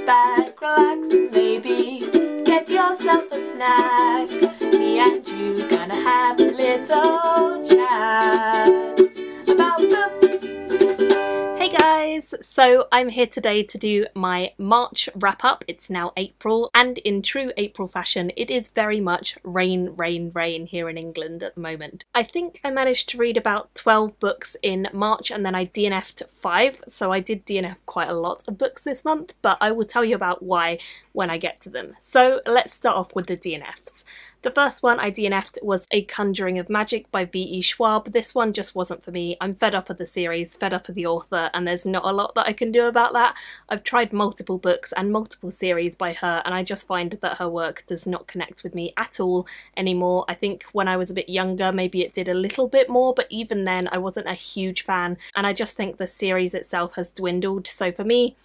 back, relax, and maybe get yourself a snack. Me and you gonna have a little chat about books. Hey guys, so I'm here today to do my March wrap-up. It's now April, and in true April fashion, it is very much rain, rain, rain here in England at the moment. I think I managed to read about 12 books in March, and then I DNF'd 5, so I did DNF quite a lot of books this month, but I will tell you about why when I get to them. So let's start off with the DNFs. The first one I DNF'd was A Conjuring of Magic by V.E. Schwab. This one just wasn't for me. I'm fed up of the series, fed up of the author, and there's not a lot that I can do about that. I've tried multiple books and multiple series by her, and I just find that her work does not connect with me at all anymore. I think when I was a bit younger, maybe it did a little bit more, but even then I wasn't a huge fan, and I just think the series itself has dwindled. So for me,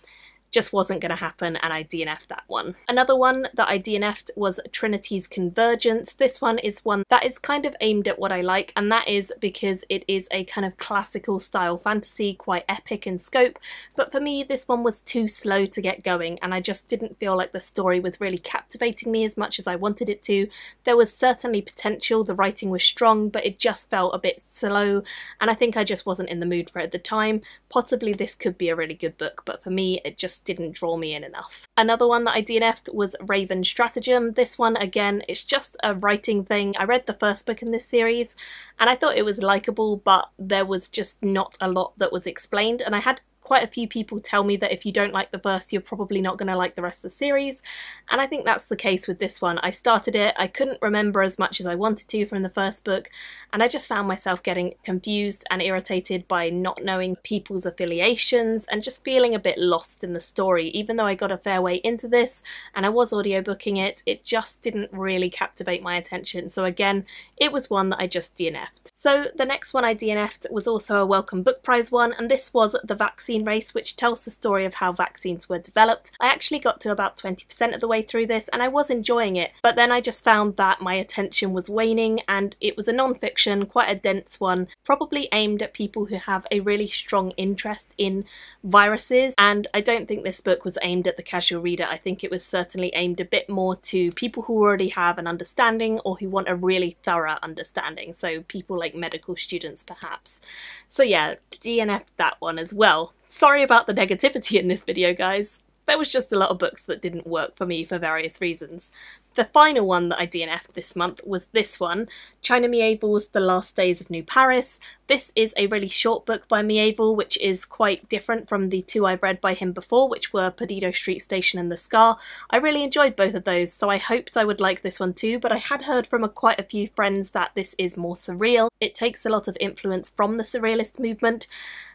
just wasn't going to happen, and I DNF'd that one. Another one that I DNF'd was TRINITY'S Convergence. This one is one that is kind of aimed at what I like, and that is because it is a kind of classical style fantasy, quite epic in scope, but for me this one was too slow to get going, and I just didn't feel like the story was really captivating me as much as I wanted it to. There was certainly potential, the writing was strong, but it just felt a bit slow, and I think I just wasn't in the mood for it at the time. Possibly this could be a really good book, but for me it just didn't draw me in enough. Another one that I DNF'd was Raven Stratagem. This one, again, it's just a writing thing. I read the first book in this series and I thought it was likeable, but there was just not a lot that was explained, and I had quite a few people tell me that if you don't like the first, you're probably not going to like the rest of the series, and I think that's the case with this one. I started it, I couldn't remember as much as I wanted to from the first book, and I just found myself getting confused and irritated by not knowing people's affiliations and just feeling a bit lost in the story. Even though I got a fair way into this and I was audiobooking it, it just didn't really captivate my attention. So again, it was one that I just DNF'd. So the next one I DNF'd was also a Wellcome Book Prize one, and this was The Vaccine Race, which tells the story of how vaccines were developed. I actually got to about 20% of the way through this and I was enjoying it, but then I just found that my attention was waning, and it was a non-fiction, quite a dense one, probably aimed at people who have a really strong interest in viruses, and I don't think this book was aimed at the casual reader. I think it was certainly aimed a bit more to people who already have an understanding or who want a really thorough understanding, so people like medical students perhaps. So yeah, DNF that one as well. Sorry about the negativity in this video, guys. There was just a lot of books that didn't work for me for various reasons. The final one that I DNF'd this month was this one, China Miéville's The Last Days of New Paris. This is a really short book by Miéville, which is quite different from the two I've read by him before, which were Perdido Street Station and The Scar. I really enjoyed both of those, so I hoped I would like this one too, but I had heard from quite a few friends that this is more surreal. It takes a lot of influence from the surrealist movement,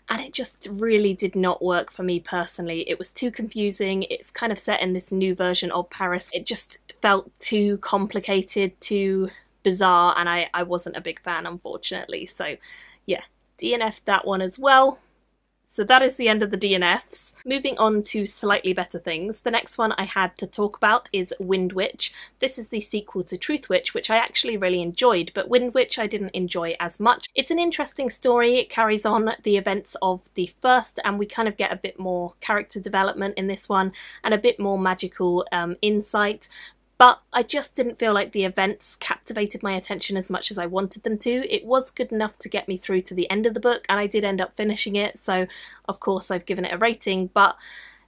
and it just really did not work for me personally. It was too confusing. It's kind of set in this new version of Paris. It just felt too complicated, too bizarre, and I wasn't a big fan, unfortunately. So yeah, DNF that one as well. So that is the end of the DNFs. Moving on to slightly better things, the next one I had to talk about is Wind Witch. This is the sequel to Truth Witch, which I actually really enjoyed, but Wind Witch I didn't enjoy as much. It's an interesting story. It carries on the events of the first, and we kind of get a bit more character development in this one and a bit more magical insight. But I just didn't feel like the events captivated my attention as much as I wanted them to. It was good enough to get me through to the end of the book, and I did end up finishing it, so of course I've given it a rating, but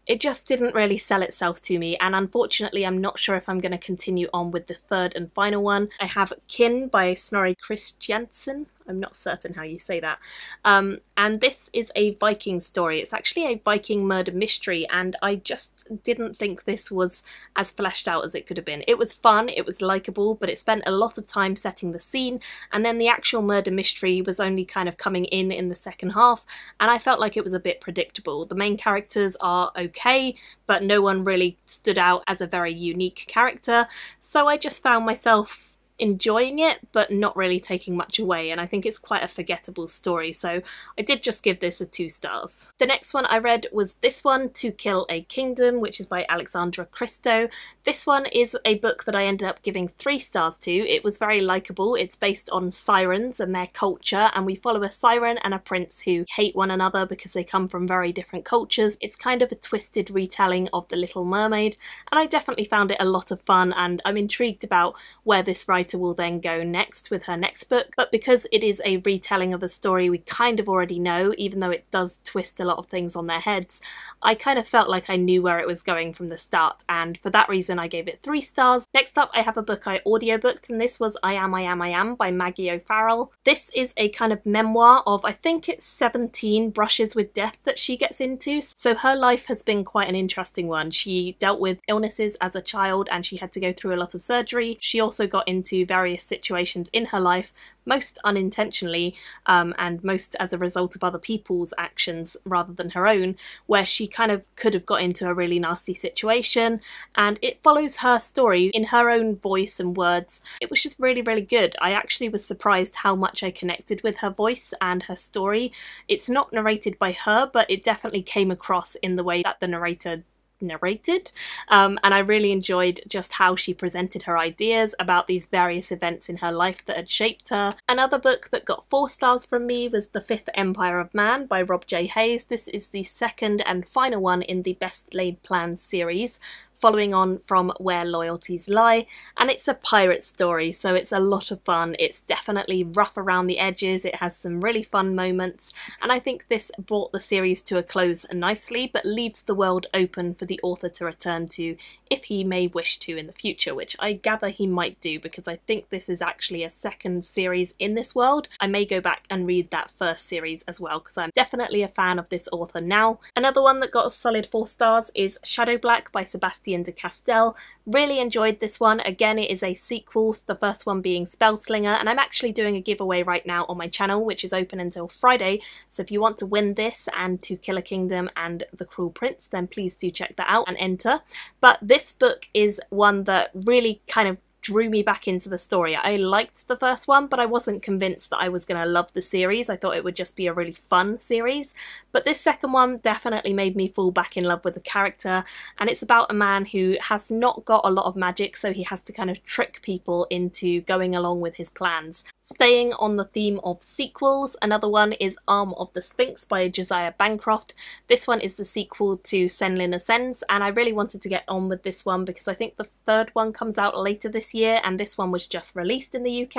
it just didn't really sell itself to me, and unfortunately I'm not sure if I'm going to continue on with the third and final one. I have Kin by Snorri Christiansen. I'm not certain how you say that. And this is a Viking story. It's actually a Viking murder mystery, and I just didn't think this was as fleshed out as it could have been. It was fun, it was likeable, but it spent a lot of time setting the scene, and then the actual murder mystery was only kind of coming in the second half, and I felt like it was a bit predictable. The main characters are okay, but no one really stood out as a very unique character, so I just found myself enjoying it but not really taking much away, and I think it's quite a forgettable story, so I did just give this a 2 stars. The next one I read was this one, To Kill a Kingdom, which is by Alexandra Christo. This one is a book that I ended up giving 3 stars to. It was very likeable. It's based on sirens and their culture, and we follow a siren and a prince who hate one another because they come from very different cultures. It's kind of a twisted retelling of The Little Mermaid, and I definitely found it a lot of fun, and I'm intrigued about where this writer will then go next with her next book. But because it is a retelling of a story we kind of already know, even though it does twist a lot of things on their heads, I kind of felt like I knew where it was going from the start, and for that reason I gave it 3 stars. Next up I have a book I audiobooked, and this was I Am by Maggie O'Farrell. This is a kind of memoir of, I think it's 17 brushes with death that she gets into, so her life has been quite an interesting one. She dealt with illnesses as a child and she had to go through a lot of surgery. She also got into various situations in her life, most unintentionally and most as a result of other people's actions rather than her own, where she kind of could have got into a really nasty situation, and it follows her story in her own voice and words. It was just really, really good. I actually was surprised how much I connected with her voice and her story. It's not narrated by her, but it definitely came across in the way that the narrator narrated, and I really enjoyed just how she presented her ideas about these various events in her life that had shaped her. Another book that got 4 stars from me was The Fifth Empire of Man by Rob J. Hayes. This is the second and final one in the Best Laid Plans series, following on from Where Loyalties Lie, and it's a pirate story, so it's a lot of fun. It's definitely rough around the edges, it has some really fun moments, and I think this brought the series to a close nicely, but leaves the world open for the author to return to if he may wish to in the future, which I gather he might do, because I think this is actually a second series in this world. I may go back and read that first series as well, because I'm definitely a fan of this author now. Another one that got a solid 4 stars is Shadow Black by Sebastian de Castell. Really enjoyed this one. Again, it is a sequel, the first one being Spellslinger, and I'm actually doing a giveaway right now on my channel, which is open until Friday, so if you want to win this and To Kill a Kingdom and The Cruel Prince, then please do check that out and enter. But this book is one that really kind of drew me back into the story. I liked the first one, but I wasn't convinced that I was going to love the series. I thought it would just be a really fun series. But this second one definitely made me fall back in love with the character, and it's about a man who has not got a lot of magic, so he has to kind of trick people into going along with his plans. Staying on the theme of sequels, another one is Arm of the Sphinx by Josiah Bancroft. This one is the sequel to Senlin Ascends, and I really wanted to get on with this one because I think the third one comes out later this year, and this one was just released in the UK,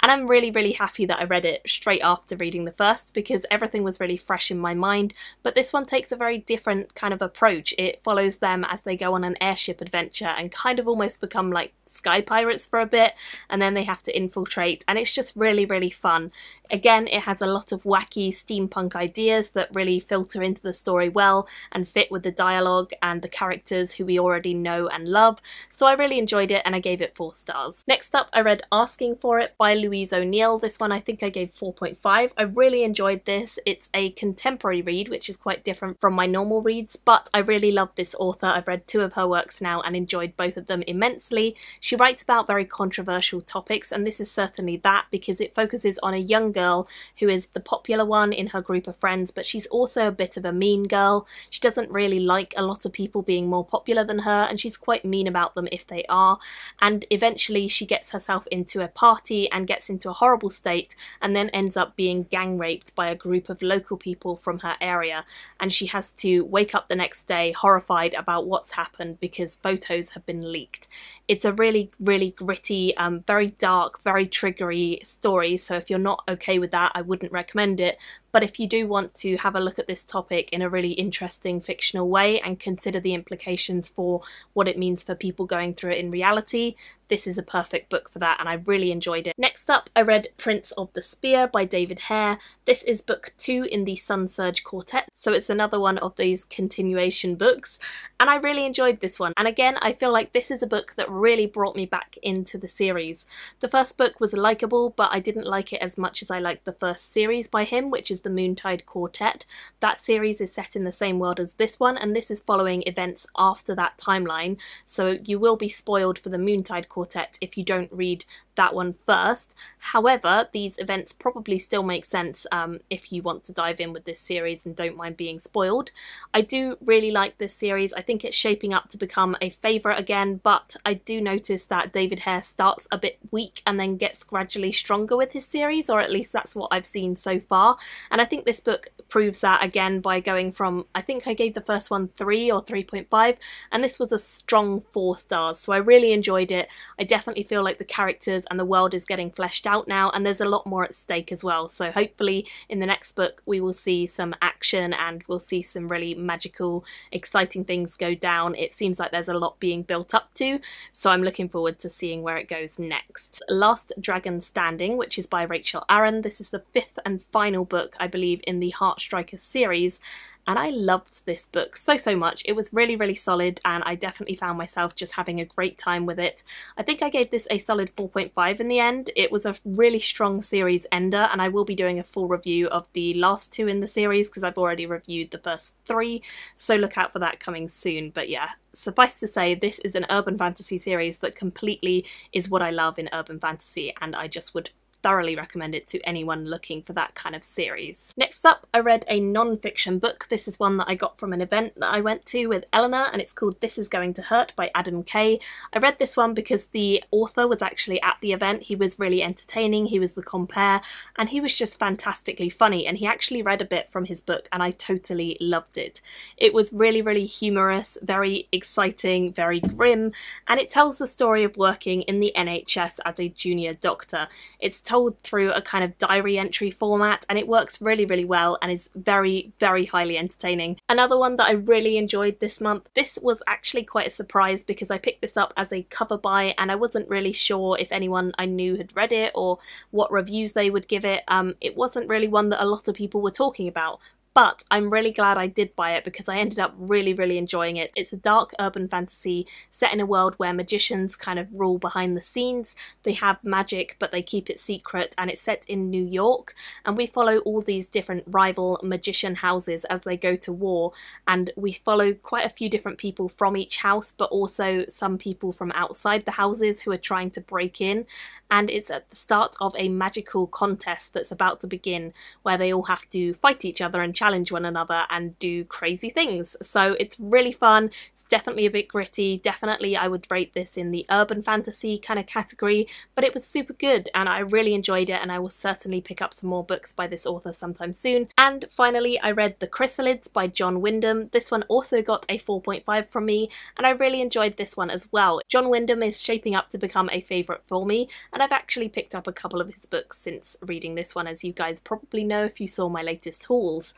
and I'm really, really happy that I read it straight after reading the first because everything was really fresh in my mind. But this one takes a very different kind of approach. It follows them as they go on an airship adventure and kind of almost become like sky pirates for a bit, and then they have to infiltrate, and it's just really, really fun. Again, it has a lot of wacky steampunk ideas that really filter into the story well and fit with the dialogue and the characters who we already know and love, so I really enjoyed it and I gave it 4 stars. Next up, I read Asking for It by Louise O'Neill. This one I think I gave 4.5. I really enjoyed this. It's a contemporary read, which is quite different from my normal reads, but I really love this author. I've read 2 of her works now and enjoyed both of them immensely. She writes about very controversial topics, and this is certainly that because it focuses on a young girl who is the popular one in her group of friends, but she's also a bit of a mean girl. She doesn't really like a lot of people being more popular than her, and she's quite mean about them if they are, and eventually she gets herself into a party and gets into a horrible state and then ends up being gang raped by a group of local people from her area, and she has to wake up the next day horrified about what's happened because photos have been leaked. It's a really, really gritty, very dark, very triggery story, so if you're not okay with that, I wouldn't recommend it. But if you do want to have a look at this topic in a really interesting fictional way and consider the implications for what it means for people going through it in reality, this is a perfect book for that, and I really enjoyed it. Next up, I read Prince of the Spear by David Hare. This is book 2 in the Sun Surge Quartet, so it's another one of these continuation books, and I really enjoyed this one. And again, I feel like this is a book that really brought me back into the series. The first book was likeable, but I didn't like it as much as I liked the first series by him, which is the Moontide Quartet. That series is set in the same world as this one, and this is following events after that timeline, so you will be spoiled for the Moontide Quartet if you don't read that one first. However, these events probably still make sense if you want to dive in with this series and don't mind being spoiled. I do really like this series. I think it's shaping up to become a favourite again, but I do notice that David Hare starts a bit weak and then gets gradually stronger with his series, or at least that's what I've seen so far. And I think this book proves that again by going from, I think I gave the first one 3 or 3.5, and this was a strong 4 stars. So I really enjoyed it. I definitely feel like the characters and the world is getting fleshed out now, and there's a lot more at stake as well. So hopefully in the next book we will see some action and we'll see some really magical, exciting things go down. It seems like there's a lot being built up to, so I'm looking forward to seeing where it goes next. Last Dragon Standing, which is by Rachel Aaron. This is the 5th and final book, I believe, in the Heartstriker series. And I loved this book so much. It was really solid, and I definitely found myself just having a great time with it. I think I gave this a solid 4.5 in the end. It was a really strong series ender, and I will be doing a full review of the last 2 in the series because I've already reviewed the first 3, so look out for that coming soon. But yeah, suffice to say, this is an urban fantasy series that completely is what I love in urban fantasy, and I just would thoroughly recommend it to anyone looking for that kind of series. Next up, I read a non-fiction book. This is one that I got from an event that I went to with Eleanor, and it's called This Is Going to Hurt by Adam Kay. I read this one because the author was actually at the event. He was really entertaining, he was the compere, and he was just fantastically funny, and he actually read a bit from his book and I totally loved it. It was really humorous, very exciting, very grim, and it tells the story of working in the NHS as a junior doctor. It's told through a kind of diary entry format, and it works really well and is very highly entertaining. Another one that I really enjoyed this month, this was actually quite a surprise because I picked this up as a cover buy and I wasn't really sure if anyone I knew had read it or what reviews they would give it. It wasn't really one that a lot of people were talking about. But I'm really glad I did buy it because I ended up really enjoying it. It's a dark urban fantasy set in a world where magicians kind of rule behind the scenes. They have magic but they keep it secret, and it's set in New York, and we follow all these different rival magician houses as they go to war, and we follow quite a few different people from each house but also some people from outside the houses who are trying to break in. And it's at the start of a magical contest that's about to begin where they all have to fight each other and challenge one another and do crazy things. So it's really fun. It's definitely a bit gritty. Definitely I would rate this in the urban fantasy kind of category, but it was super good and I really enjoyed it, and I will certainly pick up some more books by this author sometime soon. And finally, I read The CHRYSALIDS by John Wyndham. This one also got a 4.5 from me, and I really enjoyed this one as well. John Wyndham is shaping up to become a favourite for me, and I've actually picked up a couple of his books since reading this one, as you guys probably know if you saw my latest hauls.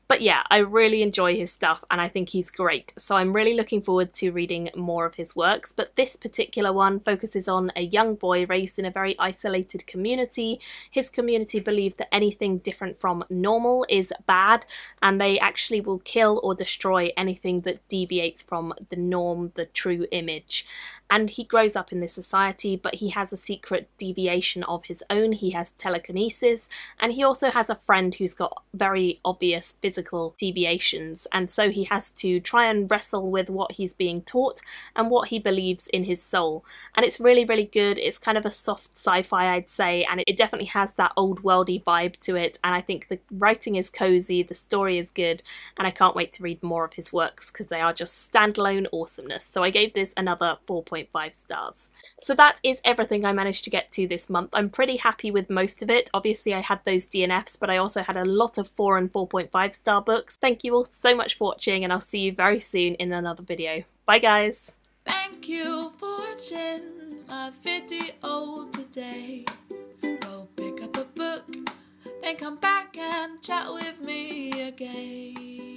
But yeah, I really enjoy his stuff and I think he's great, so I'm really looking forward to reading more of his works. But this particular one focuses on a young boy raised in a very isolated community. His community believe that anything different from normal is bad, and they actually will kill or destroy anything that deviates from the norm, the true image. And he grows up in this society, but he has a secret deviation of his own. He has telekinesis, and he also has a friend who's got very obvious physical deviations, and so he has to try and wrestle with what he's being taught and what he believes in his soul. And it's really good. It's kind of a soft sci-fi, I'd say, and it definitely has that old worldy vibe to it, and I think the writing is cozy, the story is good, and I can't wait to read more of his works because they are just standalone awesomeness. So I gave this another 4.5 stars. So that is everything I managed to get to this month. I'm pretty happy with most of it. Obviously I had those DNFs, but I also had a lot of 4 and 4.5 star books. Thank you all so much for watching, and I'll see you very soon in another video. Bye guys! Thank you for watching my video today. Go pick up a book, then come back and chat with me again.